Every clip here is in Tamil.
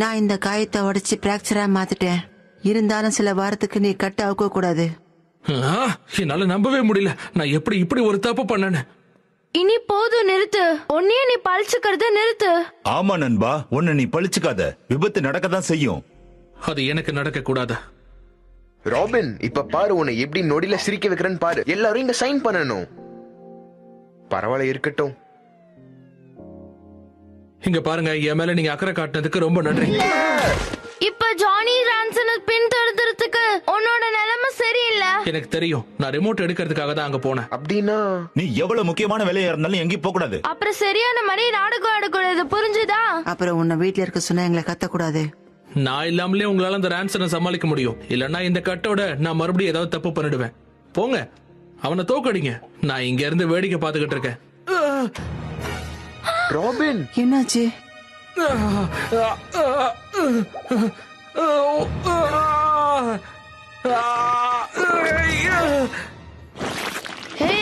நான் இந்த காயத்தை உடைச்சு பிராக்சரா மாத்திட்டேன். இருந்தாலும் சில வாரத்துக்கு நீ கட்ட அவுக்க கூடாது. என்னால நம்பவே முடியல. நான் எப்படி இப்படி ஒரு தப்பு பண்ணேன்னு. இனி போதும், நிறுத்து. உன்னையே நீ பழிச்சுக்கிறத நிறுத்து. ஆமா நண்பா, உன்னை நீ பழிச்சுக்காத. விபத்து நடக்கதான் செய்யும். அது எனக்கு நடக்க கூடாது. ராபின், இப்ப பாரு உன்னை எப்படி நொடியில சிரிக்க வைக்கிறேன்னு பாரு. எல்லாரும் இங்க சைன் பண்ணணும். பரவாயில்ல, இருக்கட்டும். இங்க பாருங்க, என் மேல நீங்க அக்கறை காட்டினதுக்கு ரொம்ப நன்றி. இப்ப ஜானி ரான்சனை பின்தொடர்றதுக்கு உன்னோட நிலைமை சரியில்லை. எனக்கு தெரியும். நான் ரிமோட் எடுக்கிறதுக்காக தான் அங்க போனேன். அப்படின்னா நீ எவ்வளவு முக்கியமான வேலையா இருந்தாலும் எங்கேயும் போக கூடாது. அப்புறம் சரியான மாதிரி நாடகம் ஆடக்கூடாது, புரிஞ்சுதா? அப்புறம் உன்னை வீட்டுல இருக்க சொன்னா எங்களை கத்தக்கூடாது. நான் இல்லாமலே உங்களால அந்த ரான்சனை சமாளிக்க முடியும். இல்லன்னா இந்த கட்டோட நான் மறுபடியும் ஏதாவது தப்பு பண்ணிடுவேன். போங்க, அவனை தோக்கடிங்க. நான் இங்க இருந்து வேடிக்கை பார்த்துக்கிட்டு இருக்கேன். ராபின், என்னாச்சு? ஹே,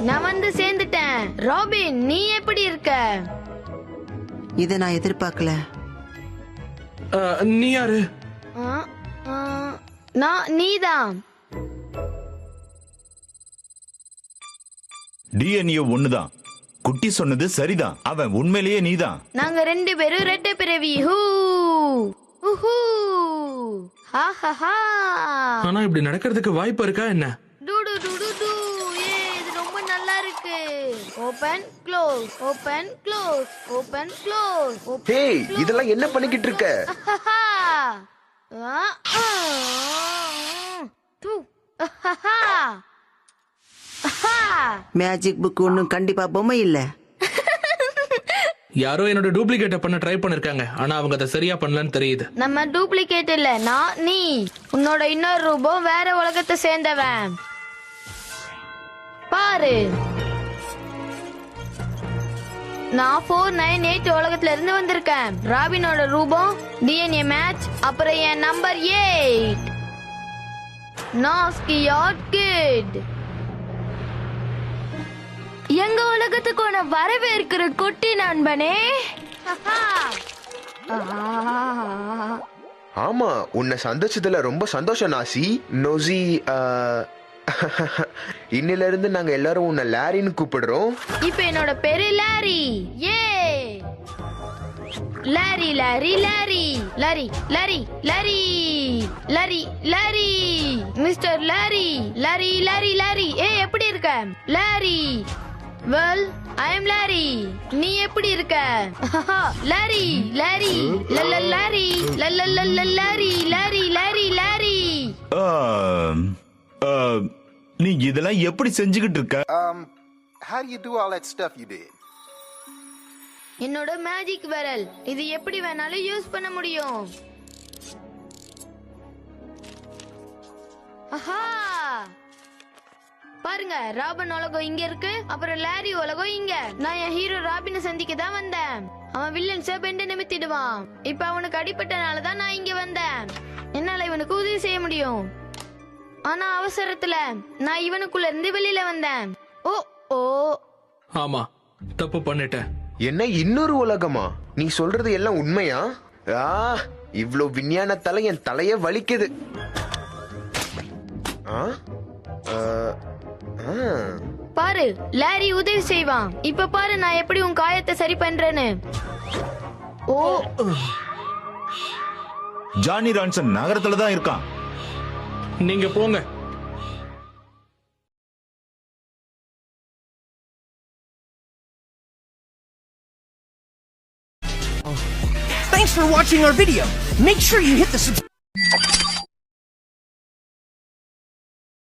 நான் வந்து சேர்ந்துட்டேன். ராபின், நீ எப்படி இருக்க? இத நான் எதிர்பார்க்கல. நீ யாரு? நீதான். டிஎன்ஏ ஒண்ணுதான். குட்டி சொன்னது சரிதான். அவன் உண்மையிலேயே நீதான். நாங்க 2 பேரும் ரெட்டை பிறவி. ஆனா இப்படி நடக்கிறதுக்கு வாய்ப்பு இருக்கா என்ன? இது ரொம்ப நல்லா இருக்கு. Open close, open close, open close. Hey, இதெல்லாம் என்ன பண்ணிக்கிட்டு இருக்க? மேஜிக் புக் ஒன்னும் கண்டிப்பா பொம்மை இல்ல. யாரோ என்னோட டூப்ளிகேட்ட பண்ண ட்ரை பண்ணிருக்காங்க. ஆனா அவங்க அதை சரியா பண்ணலன்னு தெரியுது. நம்ம டூப்ளிகேட் இல்ல, நீ உன்னோட இன்னொரு ரூபம் வேற உலகத்தை சேர்ந்தவன். பாரு, நான் 498 உலகத்துல இருந்து வந்திருக்கேன். ராபினோட ரூபம் டிஎன்ஏ மேட்ச். அப்புறம் என் நம்பர் 8. நாஸ்கியாட் கிட். எங்க உலகத்துக்கு உன வரவேற்கிற குட்டி நண்பனே. ஆமா, உன்னை சந்திச்சதுல ரொம்ப சந்தோஷம் நாசி. நோசி, இன்னில இருந்து நாங்க எல்லாரும் உன்னை லாரின்னு கூப்பிடுறோம். இப்ப என்னோட பேரு லாரி. ஏ Larry Larry Larry Larry Larry Larry Larry Larry mister Larry Larry Larry Larry. ஏ, எப்படி இருக்க லாரி? Well, I am Larry. நீ எப்படி இருக்க? லாரி லாரி லல்ல லாரி லல்ல லாரி லாரி லாரி லாரி. நீ இதெல்லாம் எப்படி செஞ்சுக்கிட்டு இருக்க? How do you do all that stuff you did? என்னோட மேஜிக் விரல். இது எப்படி வேணாலும் யூஸ் பண்ண முடியும். ஆஹா, பாருங்க, ராபன் உலகம் இங்க இருக்கு, அப்புறம் லாரி உலகம் இங்க. நான் என் ஹீரோ ராபினை சந்திக்க தான் வந்தேன். அவன் வில்லன்ஸ பெண்டு நிமித்திடுவான். இப்ப அவனுக்கு அடிபட்டனாலதான் நான் இங்க வந்தேன். என்னால இவனுக்கு உதவி செய்ய முடியும். ஆனா அவசரத்துல நான் இவனுக்குள்ள இருந்து வெளியில வந்தேன். ஓ ஓ ஆமா, தப்பு பண்ணிட்டேன். என்ன, இன்னொரு உலகமா? நீ சொல்றது எல்லாம் உண்மையா? இவ்ளோ விஞ்ஞானத்தால என் தலைய வலிக்குது. பாரு, லாரி உதவி செய்வான். இப்ப பாரு நான் எப்படி உன் காயத்தை சரி பண்றேன்னு. ஓ, ஜானி ரான்சன் நகரத்துல தான் இருக்கான். நீங்க போங்க. Thanks for watching our video. Make sure you hit the subscribe.